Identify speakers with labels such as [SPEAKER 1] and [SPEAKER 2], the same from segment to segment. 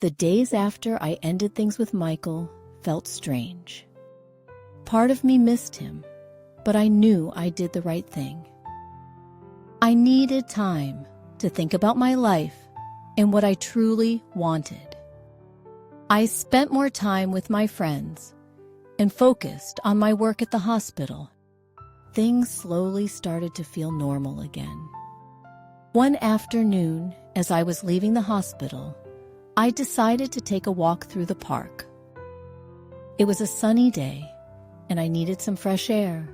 [SPEAKER 1] The days after I ended things with Michael felt strange. Part of me missed him, but I knew I did the right thing. I needed time to think about my life and what I truly wanted. I spent more time with my friends and focused on my work at the hospital. Things slowly started to feel normal again. One afternoon, as I was leaving the hospital, I decided to take a walk through the park. It was a sunny day, and I needed some fresh air.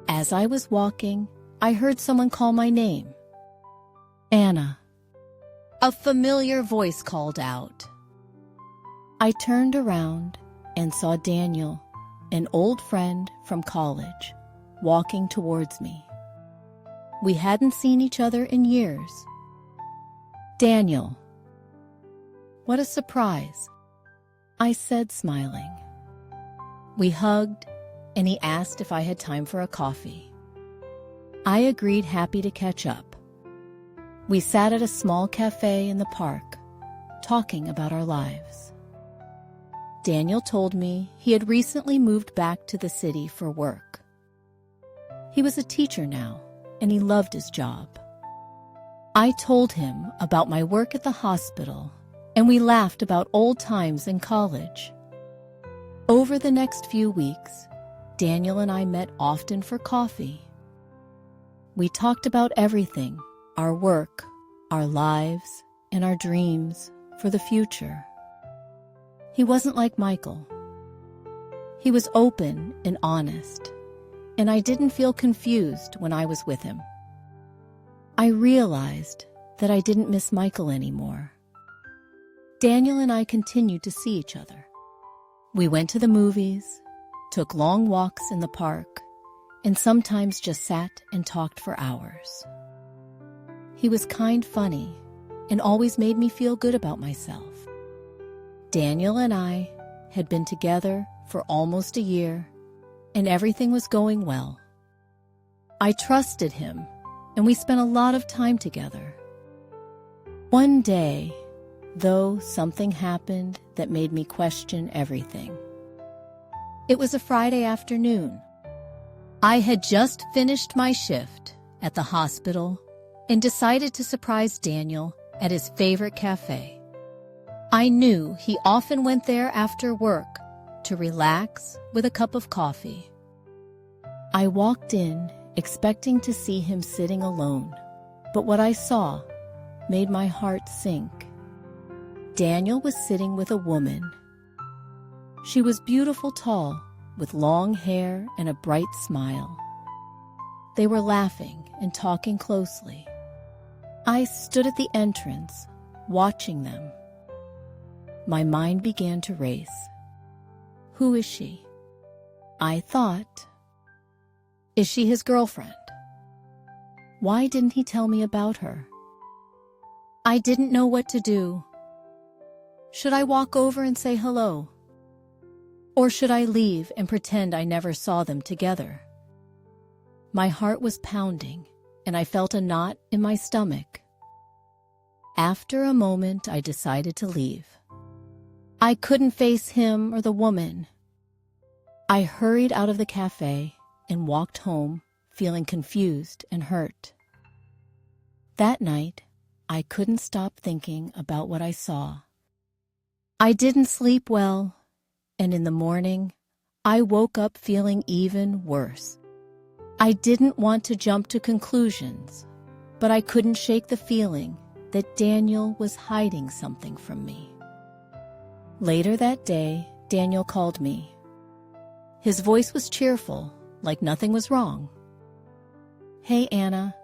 [SPEAKER 1] As I was walking, I heard someone call my name. Anna. A familiar voice called out. I turned around and saw Daniel, an old friend from college, walking towards me. We hadn't seen each other in years. Daniel. What a surprise, I said, smiling. We hugged, and he asked if I had time for a coffee. I agreed, happy to catch up. We sat at a small cafe in the park, talking about our lives. Daniel told me he had recently moved back to the city for work. He was a teacher now, and he loved his job. I told him about my work at the hospital, and we laughed about old times in college. Over the next few weeks, Daniel and I met often for coffee. We talked about everything, our work, our lives, and our dreams for the future. He wasn't like Michael. He was open and honest, and I didn't feel confused when I was with him. I realized that I didn't miss Michael anymore. Daniel and I continued to see each other. We went to the movies, took long walks in the park, and sometimes just sat and talked for hours. He was kind, funny, and always made me feel good about myself. Daniel and I had been together for almost a year, and everything was going well. I trusted him, and we spent a lot of time together. One day, though, something happened that made me question everything. It was a Friday afternoon. I had just finished my shift at the hospital and decided to surprise Daniel at his favorite cafe. I knew he often went there after work to relax with a cup of coffee. I walked in expecting to see him sitting alone, but what I saw made my heart sink. Daniel was sitting with a woman. She was beautiful, tall, with long hair and a bright smile. They were laughing and talking closely. I stood at the entrance, watching them. My mind began to race. Who is she? I thought. Is she his girlfriend? Why didn't he tell me about her? I didn't know what to do. Should I walk over and say hello? Or should I leave and pretend I never saw them together? My heart was pounding, and I felt a knot in my stomach. After a moment, I decided to leave. I couldn't face him or the woman. I hurried out of the cafe and walked home, feeling confused and hurt. That night, I couldn't stop thinking about what I saw. I didn't sleep well, and in the morning, I woke up feeling even worse. I didn't want to jump to conclusions, but I couldn't shake the feeling that Daniel was hiding something from me. Later that day, Daniel called me. His voice was cheerful, like nothing was wrong. Hey, Anna,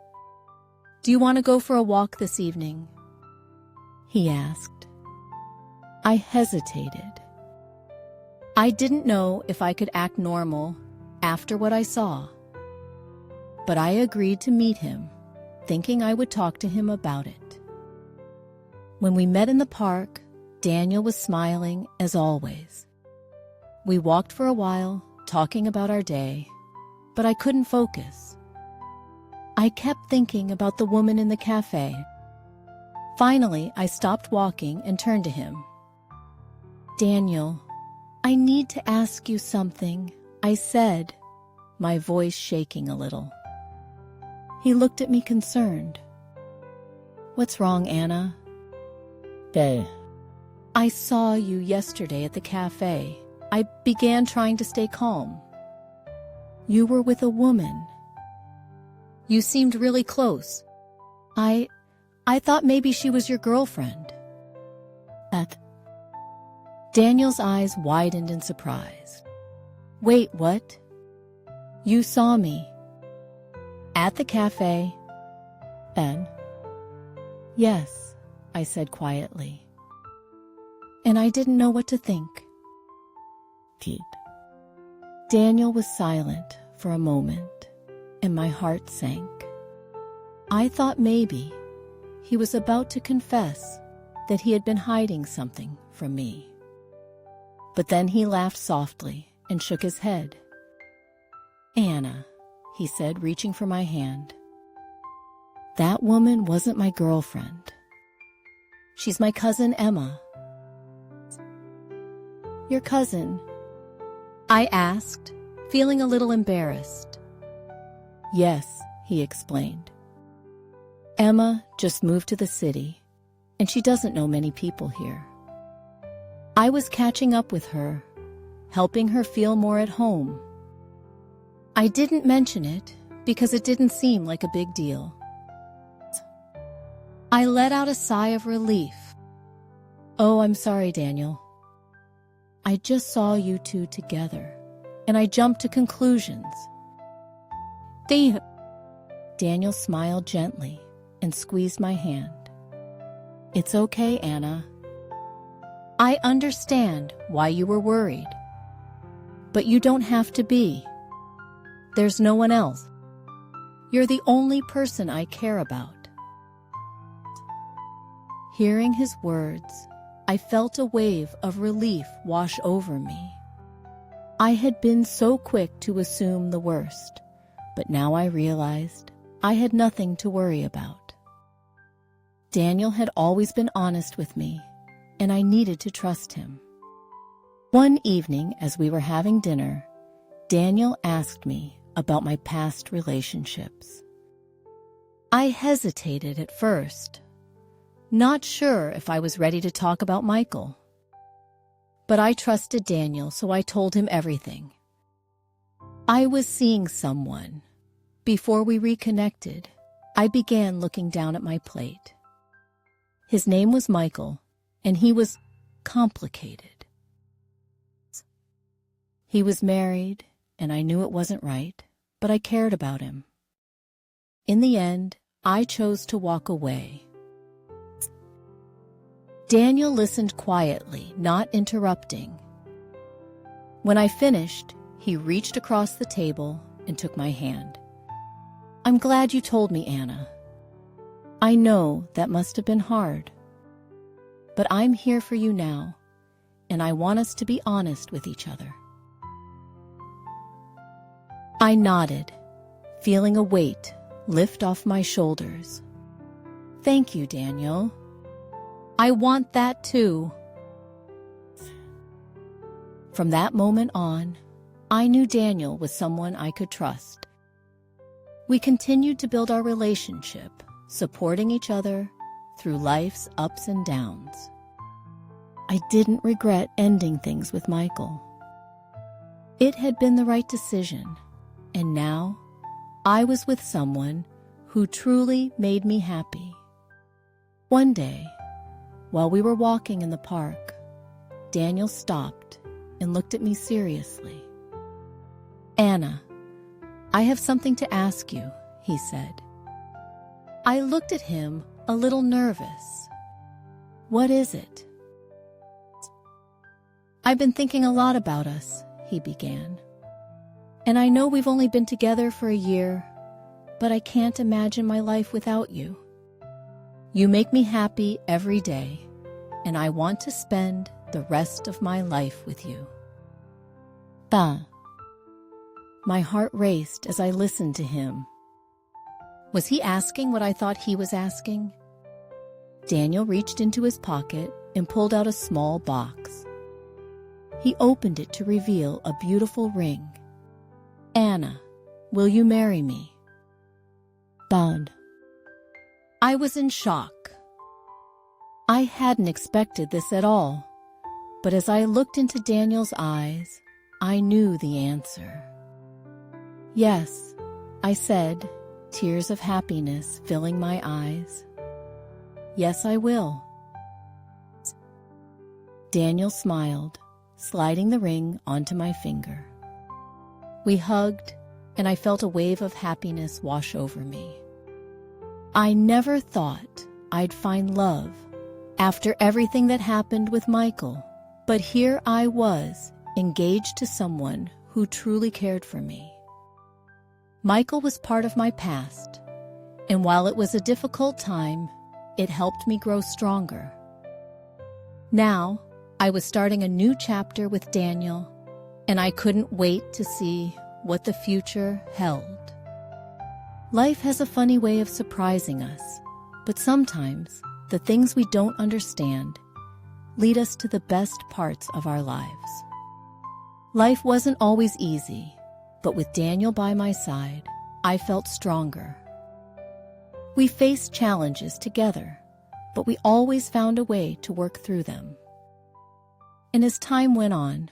[SPEAKER 1] do you want to go for a walk this evening? He asked. I hesitated. I didn't know if I could act normal after what I saw. But I agreed to meet him, thinking I would talk to him about it. When we met in the park, Daniel was smiling as always. We walked for a while, talking about our day, but I couldn't focus. I kept thinking about the woman in the cafe. Finally, I stopped walking and turned to him. "Daniel, I need to ask you something," I said, my voice shaking a little. He looked at me concerned. "What's wrong, Anna?" "I saw you yesterday at the cafe." I began trying to stay calm. "You were with a woman. You seemed really close. I thought maybe she was your girlfriend." Daniel's eyes widened in surprise. "Wait, what? You saw me at the cafe?" "Yes," I said quietly. And I didn't know what to think. Daniel was silent for a moment, and my heart sank. I thought maybe he was about to confess that he had been hiding something from me. But then he laughed softly and shook his head. "Anna," he said, reaching for my hand, "that woman wasn't my girlfriend. She's my cousin Emma." "Your cousin?" I asked, feeling a little embarrassed. "Yes," he explained. "Emma just moved to the city, and she doesn't know many people here. I was catching up with her, helping her feel more at home. I didn't mention it because it didn't seem like a big deal." I let out a sigh of relief. "Oh, I'm sorry, Daniel. I just saw you two together, and I jumped to conclusions." Daniel smiled gently and squeezed my hand. "It's okay, Anna. I understand why you were worried, but you don't have to be. There's no one else. You're the only person I care about." Hearing his words, I felt a wave of relief wash over me. I had been so quick to assume the worst, but now I realized I had nothing to worry about. Daniel had always been honest with me, and I needed to trust him. One evening, as we were having dinner, Daniel asked me about my past relationships. I hesitated at first, not sure if I was ready to talk about Michael. But I trusted Daniel, so I told him everything. I was seeing someone. Before we reconnected, I began looking down at my plate. His name was Michael, and he was complicated. He was married, and I knew it wasn't right, but I cared about him. In the end, I chose to walk away. Daniel listened quietly, not interrupting. When I finished, he reached across the table and took my hand. "I'm glad you told me, Anna. I know that must have been hard. But I'm here for you now, and I want us to be honest with each other." I nodded, feeling a weight lift off my shoulders. "Thank you, Daniel. I want that too." From that moment on, I knew Daniel was someone I could trust. We continued to build our relationship, supporting each other through life's ups and downs. I didn't regret ending things with Michael. It had been the right decision, and now I was with someone who truly made me happy. One day, while we were walking in the park, Daniel stopped and looked at me seriously. "Anna, I have something to ask you," he said. I looked at him, a little nervous. "What is it?" "I've been thinking a lot about us," he began. "And I know we've only been together for a year, but I can't imagine my life without you. You make me happy every day, and I want to spend the rest of my life with you." My heart raced as I listened to him. Was he asking what I thought he was asking? Daniel reached into his pocket and pulled out a small box. He opened it to reveal a beautiful ring. "Anna, will you marry me?" "Bud." I was in shock. I hadn't expected this at all, but as I looked into Daniel's eyes, I knew the answer. "Yes," I said, tears of happiness filling my eyes. "Yes, I will." Daniel smiled, sliding the ring onto my finger. We hugged, and I felt a wave of happiness wash over me. I never thought I'd find love after everything that happened with Michael, but here I was, engaged to someone who truly cared for me. Michael was part of my past, and while it was a difficult time, it helped me grow stronger. Now, I was starting a new chapter with Daniel, and I couldn't wait to see what the future held. Life has a funny way of surprising us, but sometimes the things we don't understand lead us to the best parts of our lives. Life wasn't always easy, but with Daniel by my side, I felt stronger. We faced challenges together, but we always found a way to work through them. And as time went on,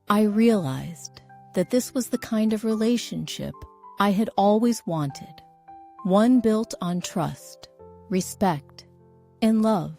[SPEAKER 1] I realized that this was the kind of relationship I had always wanted, one built on trust, respect, and love.